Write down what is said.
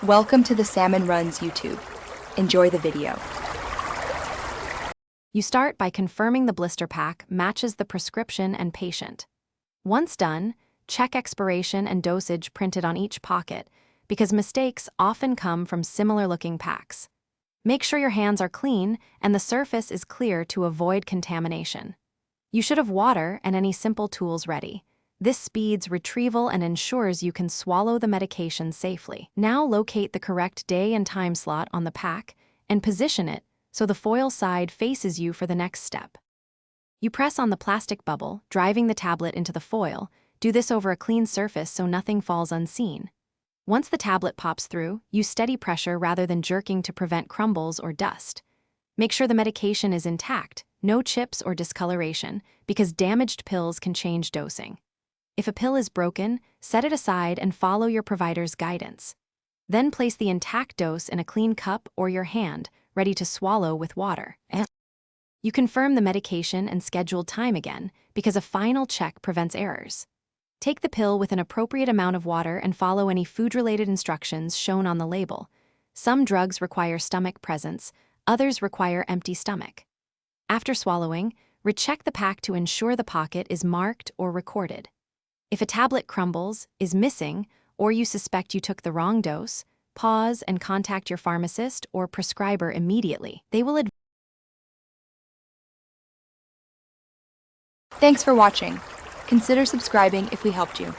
Welcome to the Salmon Runs YouTube. Enjoy the video. You start by confirming the blister pack matches the prescription and patient. Once done, check expiration and dosage printed on each pocket, because mistakes often come from similar-looking packs. Make sure your hands are clean and the surface is clear to avoid contamination. You should have water and any simple tools ready. This speeds retrieval and ensures you can swallow the medication safely. Now locate the correct day and time slot on the pack and position it so the foil side faces you for the next step. You press on the plastic bubble, driving the tablet into the foil. Do this over a clean surface so nothing falls unseen. Once the tablet pops through, use steady pressure rather than jerking to prevent crumbles or dust. Make sure the medication is intact, no chips or discoloration, because damaged pills can change dosing. If a pill is broken, set it aside and follow your provider's guidance. Then place the intact dose in a clean cup or your hand, ready to swallow with water. You confirm the medication and scheduled time again, because a final check prevents errors. Take the pill with an appropriate amount of water and follow any food-related instructions shown on the label. Some drugs require stomach presence, others require empty stomach. After swallowing, recheck the pack to ensure the pocket is marked or recorded. If a tablet crumbles, is missing, or you suspect you took the wrong dose, pause and contact your pharmacist or prescriber immediately. They will advise. Thanks for watching. Consider subscribing if we helped you.